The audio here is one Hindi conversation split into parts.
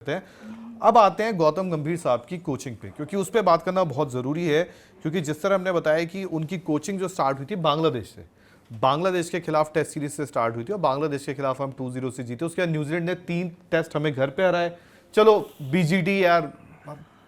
हैं। अब आते हैं गौतम गंभीर साहब की कोचिंग पे, क्योंकि उस पर बात करना बहुत ज़रूरी है। क्योंकि जिस तरह हमने बताया कि उनकी कोचिंग जो स्टार्ट हुई थी बांग्लादेश से, बांग्लादेश के खिलाफ टेस्ट सीरीज से स्टार्ट हुई थी और बांग्लादेश के खिलाफ हम 2-0 से जीते। उसके बाद न्यूजीलैंड ने 3 टेस्ट हमें घर पे हराए। चलो बीजीटी यार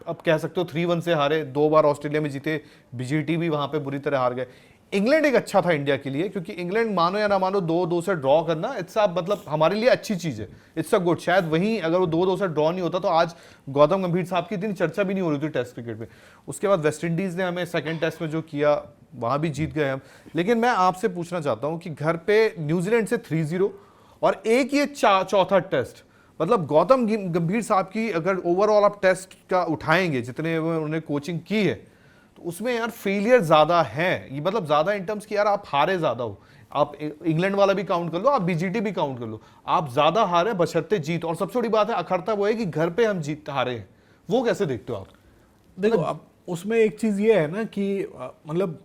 अब कह सकते हो 3-1 से हारे, 2 बार ऑस्ट्रेलिया में जीते, बीजीटी भी वहां पे बुरी तरह हार गए। इंग्लैंड एक अच्छा था इंडिया के लिए, क्योंकि इंग्लैंड मानो या ना मानो 2-2 से ड्रॉ करना इट्स मतलब हमारे लिए अच्छी चीज है, इट्स अ गुड। शायद वहीं अगर वो 2-2 से ड्रॉ नहीं होता तो आज गौतम गंभीर साहब की इतनी चर्चा भी नहीं हो रही थी टेस्ट क्रिकेट में। उसके बाद वेस्ट इंडीज ने हमें सेकंड टेस्ट में जो किया वहां भी जीत गए हम। लेकिन मैं आपसे पूछना चाहता हूं कि घर पे न्यूजीलैंड से 3-0 और एक ये चौथा टेस्ट, मतलब गौतम गंभीर साहब की अगर ओवरऑल आप टेस्ट का उठाएंगे जितने उन्होंने कोचिंग की है तो उसमें यार फेलियर ज्यादा है। ये मतलब ज्यादा इन टर्म्स की यार आप हारे ज्यादा हो। आप इंग्लैंड वाला भी काउंट कर लो, आप बीजीटी भी काउंट कर लो, आप ज्यादा हारे बशर्ते जीत। और सबसे बड़ी बात है अखरता वो है कि घर पे हम जीत हारे हैं। वो कैसे देखते हो आप? देखो अब उसमें एक चीज ये है ना कि मतलब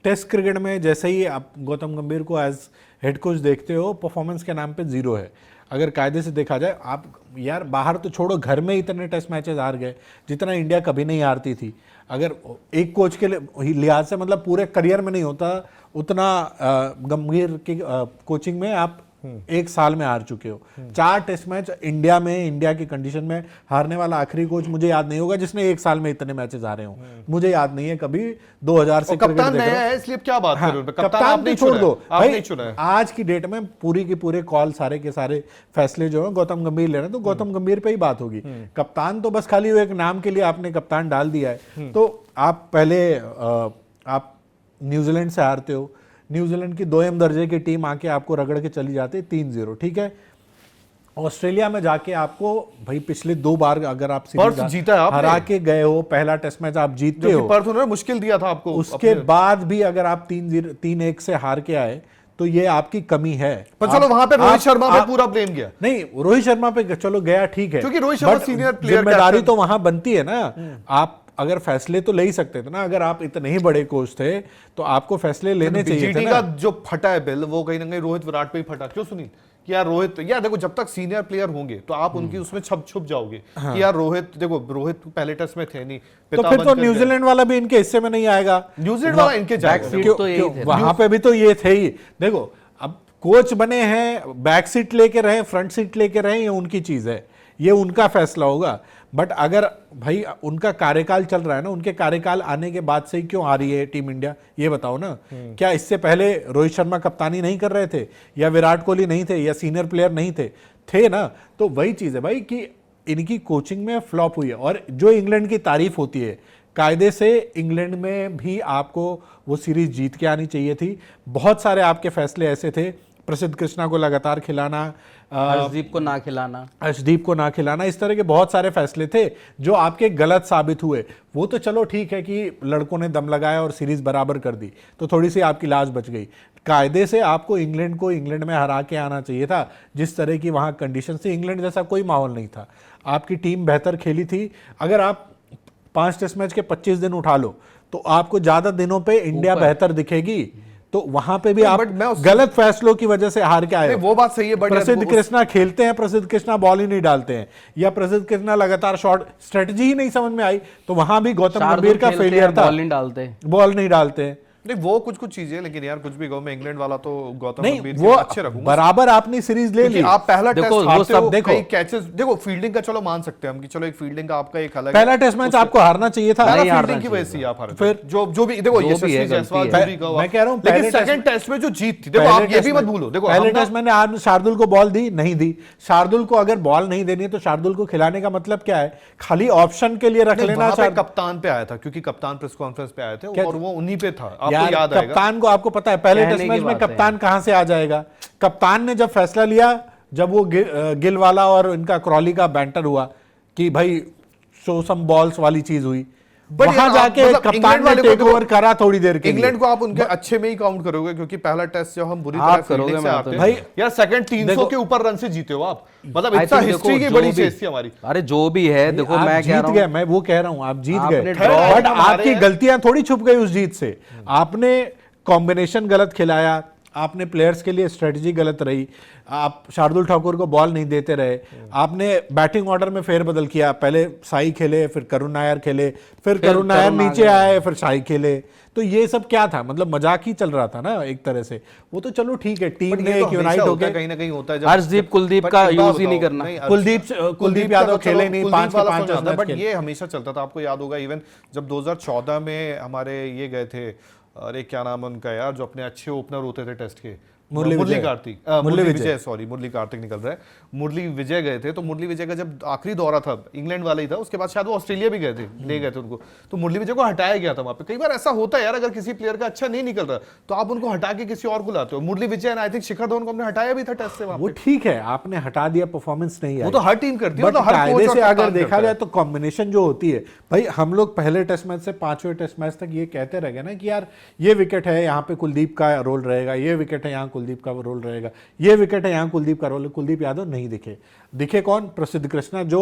टेस्ट क्रिकेट में जैसे ही आप गौतम गंभीर को एज हेड कोच देखते हो, परफॉर्मेंस के नाम पे 0 है। अगर कायदे से देखा जाए, आप यार बाहर तो छोड़ो, घर में इतने टेस्ट मैचेस हार गए जितना इंडिया कभी नहीं हारती थी। अगर एक कोच के लिहाज से मतलब पूरे करियर में नहीं होता उतना गंभीर की कोचिंग में आप एक साल में हार चुके हो। 4 टेस्ट मैच इंडिया में, इंडिया की कंडीशन में हारने वाला आखिरी कोच मुझे याद नहीं होगा जिसने एक साल में इतने मैचेस हारे हो। मुझे याद नहीं है कभी 2000 से। कप्तान नया है इसलिए क्या बात कर रहे हो? कप्तान आपने छोड़ दो भाई, चुना है। आज की डेट में पूरी के पूरे कॉल, सारे के सारे फैसले जो है गौतम गंभीर ले रहे हैं, तो गौतम गंभीर पे ही बात होगी। कप्तान तो बस खाली एक नाम के लिए आपने कप्तान डाल दिया है। तो आप पहले आप न्यूजीलैंड से हारते हो, न्यूजीलैंड की 2M दर्जे की टीम आके आपको रगड़ के चली जाती है 3-0, ठीक है। ऑस्ट्रेलिया में जाके आपको भाई पिछले 2 बार अगर आप जीता हरा के गए हो, पहला टेस्ट मैच आप जीतते हो, पर्थ उन्होंने मुश्किल दिया था आपको। उसके बाद भी अगर आप 3-1 से हार के आए तो ये आपकी कमी है। पर चलो वहां पे रोहित शर्मा पे पूरा ब्लेम गया। नहीं, रोहित शर्मा पे चलो गया, ठीक है, क्योंकि रोहित शर्मा सीनियर प्लेयर, जिम्मेदारी तो वहां बनती है ना। आप अगर फैसले तो ले ही सकते थे ना, अगर आप इतने ही बड़े कोच थे तो आपको फैसले लेने चाहिए थे ना। का जो फटा है बिल वो कहीं ना कहीं रोहित विराट पे ही फटा। क्यों सुनील? कि यार रोहित, यार देखो जब तक सीनियर प्लेयर होंगे तो आप उनकी उसमें छुप जाओगे। हाँ। कि यार रोहित, देखो रोहित पहले टेस्ट में थे नहीं, तो फिर तो न्यूजीलैंड वाला भी इनके हिस्से में नहीं आएगा। न्यूजीलैंड वाला इनके जाएगा, वहां पे भी तो ये थे ही। देखो अब कोच बने हैं, बैक सीट लेके रहे, फ्रंट सीट लेके रहे, ये उनकी चीज है, ये उनका फैसला होगा। बट अगर भाई उनका कार्यकाल चल रहा है ना, उनके कार्यकाल आने के बाद से ही क्यों आ रही है टीम इंडिया, ये बताओ ना। क्या इससे पहले रोहित शर्मा कप्तानी नहीं कर रहे थे, या विराट कोहली नहीं थे, या सीनियर प्लेयर नहीं थे ना। तो वही चीज है भाई कि इनकी कोचिंग में फ्लॉप हुई है। और जो इंग्लैंड की तारीफ होती है, कायदे से इंग्लैंड में भी आपको वो सीरीज जीत के आनी चाहिए थी। बहुत सारे आपके फैसले ऐसे थे, प्रसिद्ध कृष्णा को लगातार खिलाना, अर्शदीप को ना खिलाना, इस तरह के बहुत सारे फैसले थे जो आपके गलत साबित हुए। वो तो चलो ठीक है कि लड़कों ने दम लगाया और सीरीज बराबर कर दी, तो थोड़ी सी आपकी लाज बच गई। कायदे से आपको इंग्लैंड में हरा के आना चाहिए था। जिस तरह की वहां कंडीशन थी, इंग्लैंड जैसा कोई माहौल नहीं था। आपकी टीम बेहतर खेली थी। अगर आप 5 टेस्ट मैच के 25 दिन उठा लो तो आपको ज्यादा दिनों पे इंडिया बेहतर दिखेगी। तो वहां पे भी आप गलत फैसलों की वजह से हार के आए। वो बात सही है। प्रसिद्ध कृष्णा खेलते हैं, प्रसिद्ध कृष्णा बॉल ही नहीं डालते हैं, या प्रसिद्ध कृष्णा लगातार शॉट, स्ट्रेटजी ही नहीं समझ में आई, तो वहां भी गौतम गंभीर का फेलियर था। बॉल नहीं डालते। नहीं वो कुछ चीजें, लेकिन यार कुछ भी कहो, मैं इंग्लैंड वाला तो गौतम गंभीर वो अच्छे रखूंगा। बराबर आपने सीरीज ले ली। आप पहला टेस्ट हारते हो, देखो कैचेस, देखो फील्डिंग का चलो मान सकते हैं हम कि चलो एक फील्डिंग का आपका एक अलग, पहला टेस्ट मैच आपको हारना चाहिए था, फील्डिंग की वजह से आप हारे। फिर जो भी देखो यशस्वी जायसवाल, मैं कह रहा हूं लेकिन सेकंड टेस्ट में जो जीत थी, देखो आप ये भी मत भूलो। देखो पहले टेस्ट मैंने आज शार्दुल को बॉल दी, नहीं दी। शार्दुल को अगर बॉल नहीं देनी है तो शार्दुल को खिलाने का मतलब क्या है? खाली ऑप्शन के लिए रख लेना। कप्तान पे आया था, क्योंकि कप्तान प्रेस कॉन्फ्रेंस पे आए थे और वो उन्हीं पे था, आपको याद आएगा। कप्तान को आपको पता है पहले टेस्ट मैच में कप्तान कहां से आ जाएगा? कप्तान ने जब फैसला लिया, जब वो गिल वाला और इनका क्रॉली का बैंटर हुआ कि भाई शो सम बॉल्स वाली चीज हुई, वहां जाके कप्तान ने टेक ओवर करा थोड़ी देर के लिए। इंग्लैंड को आप उनके अच्छे में ही काउंट करोगे, क्योंकि पहला टेस्ट जब हम बुरी तरह फील्डिंग से आते हैं भाई, यार सेकंड 300 के ऊपर रन से जीते हो आप, मतलब इतना हिस्ट्री की बड़ी चीज थी हमारी। अरे जो भी है, देखो मैं कह रहा हूं, मैं वो कह रहा हूं आप जीत गए, बट आपकी गलतियां थोड़ी छुप गई उस जीत से। आपने कॉम्बिनेशन गलत खिलाया, आपने प्लेयर्स के लिए स्ट्रेटजी गलत रही, आप शार्दुल ठाकुर को बॉल नहीं देते रहे, आपने बैटिंग ऑर्डर में फेरबदल किया, पहले साई खेले, फिर करुण नायर खेले, फिर करुण नायर नीचे आए, फिर साई खेले, तो ये सब क्या था, मतलब मजाक ही चल रहा था ना एक तरह से। वो तो चलो ठीक है, टीम ने एक यूनाइट होकर कहीं ना कहीं होता है। हर्षदीप कुलदीप का यूज ही नहीं करना। कुलदीप यादव खेले नहीं, 5 के 5 टेस्ट मैच बट खेले। ये हमेशा चलता था, आपको याद होगा इवन जब 2014 में हमारे ये गए थे, अरे क्या नाम है उनका यार, जो अपने अच्छे ओपनर होते थे टेस्ट के, मुरली विजय, सॉरी मुरली कार्तिक निकल रहा है, मुरली विजय गए थे। तो मुरली विजय का जब आखिरी दौरा था, इंग्लैंड वाला ही था, उसके बाद शायद वो ऑस्ट्रेलिया भी गए थे, ले गए थे उनको, तो मुरली विजय को हटाया गया था वहां पे। कई बार ऐसा होता है यार, अगर किसी प्लेयर का अच्छा नहीं निकल रहा तो आप उनको हटा के किसी और को लाते हो। Murali Vijay and I think Shikhar Dhawan को हमने हटाया भी था टेस्ट से वहां वो पे। ठीक है, आपने हटा दिया, परफॉर्मेंस नहीं वो आई, तो हर टीम करती है, बट तो हर कायदे कोच से और अगर कप्तान देखा करता जाए है। तो कॉम्बिनेशन जो होती है भाई, हम लोग पहले टेस्ट मैच से 5वें टेस्ट मैच तक ये कहते रह गए ना कि यार ये विकेट है, यहाँ पे कुलदीप का रोल रहेगा, ये विकेट है, यहाँ कुलदीप का रोल रहेगा, ये विकेट है, यहाँ कुलदीप का रोल है। कुलदीप यादव नहीं दिखे कौन? प्रसिद्ध कृष्णा, जो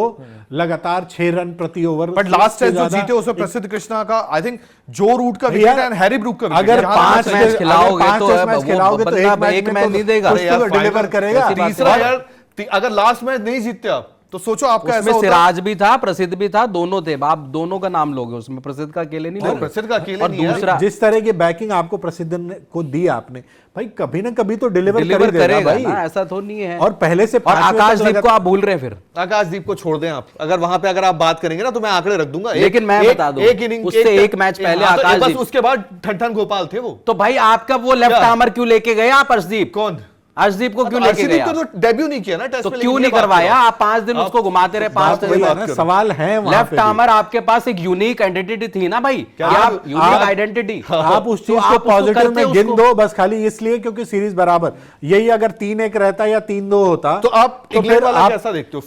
लगातार 6 रन प्रति ओवर। बट लास्ट टेस्ट जो जीते उसमें प्रसिद्ध कृष्णा का आई थिंक जो रूट का विकेट है, हैरी ब्रूक का विकेट। अगर 5 मैच खिलाओगे तो एक मैच नहीं देगा, डिलीवर करेगा। तीसरा यार, अगर लास्ट मैच नहीं जीतते आप तो सोचो आपका ऐसा उसमें होता। सिराज भी था, प्रसिद्ध भी था, दोनों थे, आप दोनों का नाम लोगे उसमें, प्रसिद्ध का अकेले नहीं लोगे। प्रसिद्ध का अकेले और नहीं है। दूसरा जिस तरह की बैकिंग आपको प्रसिद्ध को दी आपने, भाई कभी ना कभी तो डिलीवर करेगा भाई ना, ऐसा तो नहीं है। और पहले से और आकाशदीप को आप भूल रहे हैं, फिर आकाशदीप को छोड़ दें आप, अगर वहां पे अगर आप बात करेंगे ना तो मैं आंकड़े रख दूंगा। लेकिन मैं बता दूं, एक इनिंग उससे एक मैच पहले आकाशदीप, उसके बाद ठन गोपाल थे वो। तो भाई आपका वो लेफ्ट आर्मर क्यों लेके गए आप? अर्शदीप कौन? अर्शदीप को क्यों लेके गए? तो डेब्यू नहीं किया ना टेस्ट तो में, क्यों नहीं करवाया? आप 5 दिन उसको घुमाते रहे, 5 दिन। सवाल है वहां लेफ्ट आर्मर आपके पास एक यूनिक आइडेंटिटी थी ना भाई, आप यूनिक आइडेंटिटी, आप उस चीज को पॉजिटिव में गिन दो बस, खाली इसलिए क्योंकि सीरीज बराबर। यही अगर 3-1 रहता या 3-2 होता तो आप इंग्लैंड वाला कैसा देखते हो?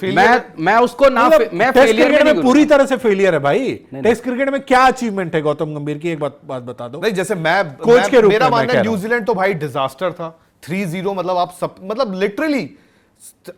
मैं उसको ना, मैं टेस्ट फेलियर क्रिकेट में पूरी तरह से फेलियर है भाई। नहीं। टेस्ट क्रिकेट में क्या अचीवमेंट है गौतम गंभीर की? एक बात बता दो। नहीं, जैसे मैं कोच के रूप में मेरा मैं मानना कह है रहा हूं। न्यूजीलैंड तो भाई डिजास्टर था। 3-0 मतलब आप सब, मतलब लिटरली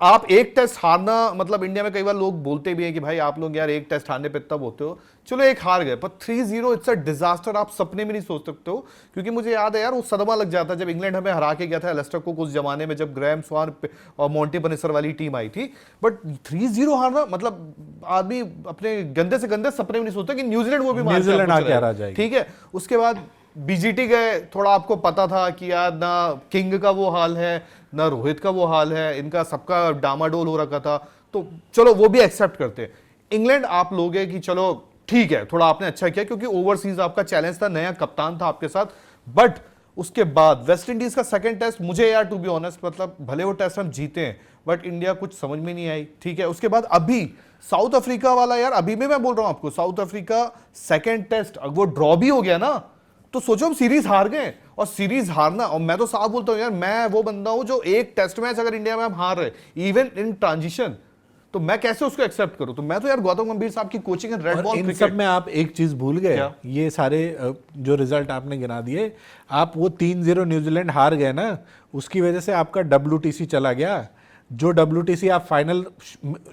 आप एक टेस्ट हारना, मतलब इंडिया में कई बार लोग बोलते भी हैं कि भाई आप लोग यार एक टेस्ट हारने पे तब होते हो, चलो एक हार गए, पर 3-0 इट्स अ डिजास्टर। आप सपने में नहीं सोच सकते हो, क्योंकि मुझे याद है यार वो सदमा लग जाता जब इंग्लैंड हमें हरा के गया था लेस्टर को उस जमाने में, जब ग्रैम स्वान और मॉन्टी बनेसर वाली टीम आई थी। बट 3-0 हारना, मतलब आदमी अपने गंदे से गंदे सपने में नहीं सोचता कि न्यूजीलैंड वो भी न्यूजीलैंड आके हरा जाएगी। ठीक है, उसके बाद बीजीटी गए, थोड़ा आपको पता था कि यार ना किंग का वो हाल है, ना रोहित का वो हाल है, इनका सबका डामाडोल हो रखा था, तो चलो वो भी एक्सेप्ट करते हैं। इंग्लैंड आप लोगे कि चलो ठीक है, थोड़ा आपने अच्छा किया क्योंकि ओवरसीज आपका चैलेंज था, नया कप्तान था आपके साथ। बट उसके बाद वेस्ट इंडीज का सेकंड टेस्ट, मुझे यार टू बी ऑनेस्ट, मतलब भले वो टेस्ट हम जीते हैं बट इंडिया कुछ समझ में नहीं आई। ठीक है, उसके बाद अभी साउथ अफ्रीका वाला, यार अभी भी मैं बोल रहा हूं आपको, साउथ अफ्रीका सेकंड टेस्ट अगर वो ड्रॉ भी हो गया ना, तो सोचो हम सीरीज हार गए। और सीरीज हारना, और मैं तो साफ बोलता हूं यार, मैं वो बंदा हूं जो एक टेस्ट मैच अगर इंडिया में हम हार रहे इवन इन ट्रांजिशन, तो मैं कैसे उसको एक्सेप्ट करूं? तो मैं तो यार गौतम गंभीर साहब की coaching and red ball in cricket सब में आप एक चीज भूल गए, ये सारे जो रिजल्ट आपने गिना दिए, आप वो 3-0 न्यूजीलैंड हार गए ना, उसकी वजह से आपका WTC चला गया। जो WTC आप फाइनल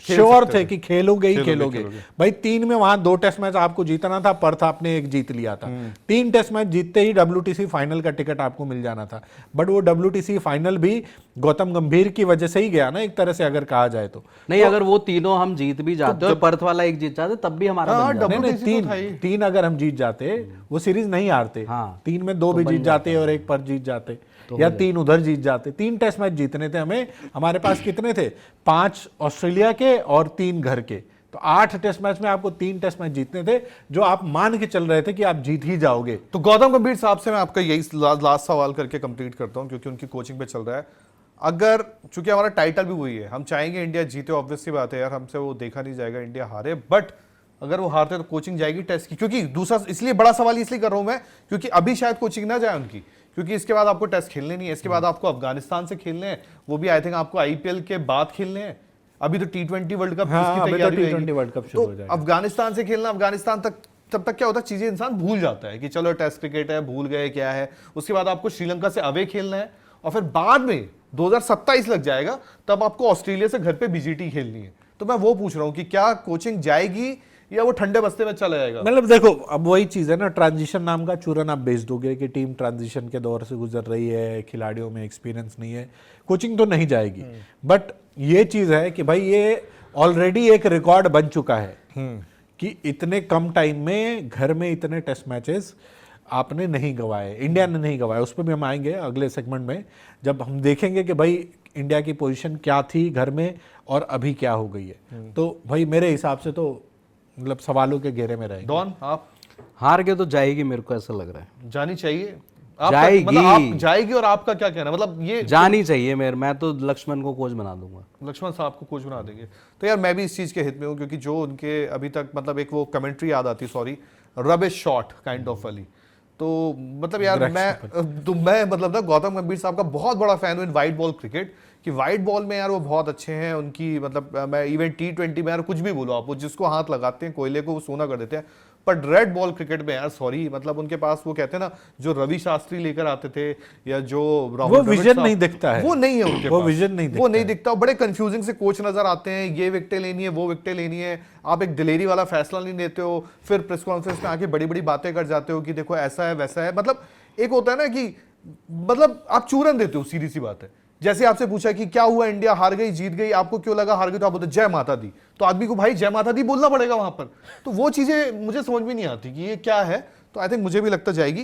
श्योर थे कि खेलोगे ही खेलोगे। भाई 3 में वहां 2 टेस्ट मैच आपको जीतना था, पर्थ आपने 1 जीत लिया था। 3 टेस्ट मैच जीतते ही WTC फाइनल का टिकट आपको मिल जाना था। बट वो WTC फाइनल भी गौतम गंभीर की वजह से ही गया ना, एक तरह से अगर कहा जाए तो। नहीं, अगर वो तीनों हम जीत भी जाते और पर्थ वाला 1 जीत जाते तब भी हमारा बन जाता। नहीं, 3 अगर हम जीत जाते वो सीरीज नहीं हारते। 3 में 2 भी जीत जाते और 1 पर जीत जाते, या 3 उधर जीत जाते। 3 टेस्ट मैच जीतने थे हमें, हमारे पास कितने थे? 5 ऑस्ट्रेलिया के और 3 घर के, तो 8 टेस्ट मैच में आपको 3 टेस्ट मैच जीतने थे, जो आप मान के चल रहे थे कि आप जीत ही जाओगे। तो गौतम गंभीर साहब से मैं आपका यही लास्ट सवाल करके कंप्लीट करता हूं, क्योंकि उनकी कोचिंग पे चल रहा है। अगर चूंकि हमारा टाइटल भी वही है, हम चाहेंगे इंडिया जीते, ऑब्वियस सी बात है यार, हमसे वो देखा नहीं जाएगा इंडिया हारे, बट अगर वो हारते तो कोचिंग जाएगी टेस्ट की। क्योंकि दूसरा, इसलिए बड़ा सवाल इसलिए कर रहा हूं मैं, क्योंकि अभी शायद कोचिंग ना जाए उनकी, क्योंकि इसके बाद आपको टेस्ट खेलने नहीं है, इसके बाद आपको अफगानिस्तान से खेलने हैं, वो भी आई थिंक आपको IPL के बाद खेलने हैं। अभी तो T20 वर्ल्ड कप की तैयारी होगी, तो अफगानिस्तान से खेलना, अफगानिस्तान तक, तब तक क्या होता है, चीजें इंसान भूल जाता है कि चलो टेस्ट क्रिकेट है, भूल गए क्या है। उसके बाद आपको श्रीलंका से अवे खेलना है, और फिर बाद में 2027 लग जाएगा, तब आपको ऑस्ट्रेलिया से घर पे BGT खेलनी है। तो मैं वो पूछ रहा हूं कि क्या कोचिंग जाएगी या वो ठंडे बस्ते में चला जाएगा? मतलब देखो, अब वही चीज है ना, ट्रांजिशन नाम का चूरन आप बेच दोगे कि टीम ट्रांजिशन के दौर से गुजर रही है, खिलाड़ियों में एक्सपीरियंस नहीं है, कोचिंग तो नहीं जाएगी। बट ये चीज है कि भाई ये ऑलरेडी एक रिकॉर्ड बन चुका है कि इतने कम टाइम में घर में इतने टेस्ट मैचेस आपने नहीं गवाए, इंडिया ने नहीं गवाए। उस पर भी हम आएंगे अगले सेगमेंट में, जब हम देखेंगे कि भाई इंडिया की पोजीशन क्या थी घर में और अभी क्या हो गई है। तो भाई मेरे हिसाब से तो मतलब सवालों के घेरे में रहेंगे। डॉन, आप? हार के तो जाएगी, मेरे को ऐसा लग रहा है। जानी चाहिए? जाएगी। मतलब आप जाएगी, और आपका क्या कहना, मतलब ये जानी चाहिए मैं तो लक्ष्मण को कोच बना दूंगा। लक्ष्मण साहब को कोच बना देंगे? तो यार मैं भी इस चीज के हित में हूँ, क्योंकि जो उनके अभी तक मतलब एक वो कमेंट्री याद आती, sorry, rubbish shot kind of वाली, तो मतलब यार मैं मतलब ना गौतम गंभीर साहब का बहुत बड़ा फैन हूँ इन वाइट बॉल क्रिकेट, कि वाइट बॉल में यार वो बहुत अच्छे हैं। उनकी मतलब मैं इवन T20 में यार कुछ भी बोलो आप, वो जिसको हाथ लगाते हैं कोयले को वो सोना कर देते हैं। पर रेड बॉल क्रिकेट में यार सॉरी, मतलब उनके पास वो कहते हैं ना, जो रवि शास्त्री लेकर आते थे या जो वो विजन नहीं दिखता है, वो नहीं है उनके वो पास, विजन नहीं वो नहीं दिखता। बड़े कंफ्यूजिंग से कोच नजर आते हैं, ये विकेटें लेनी है, वो विकेटें लेनी है, आप एक दिलेरी वाला फैसला नहीं लेते हो, फिर प्रेस कॉन्फ्रेंस में आके बड़ी बड़ी बातें कर जाते हो कि देखो ऐसा है वैसा है। मतलब एक होता है ना कि मतलब आप चूरन देते हो, सीधी सी बात है। जैसे आपसे पूछा कि क्या हुआ, इंडिया हार गई, जीत गई, आपको क्यों लगा हार गई, तो आप बोलते जय माता दी, तो आदमी को भाई जय माता दी बोलना पड़ेगा वहां पर। तो वो चीजें मुझे समझ में नहीं आती कि ये क्या है। तो आई थिंक मुझे भी लगता जाएगी।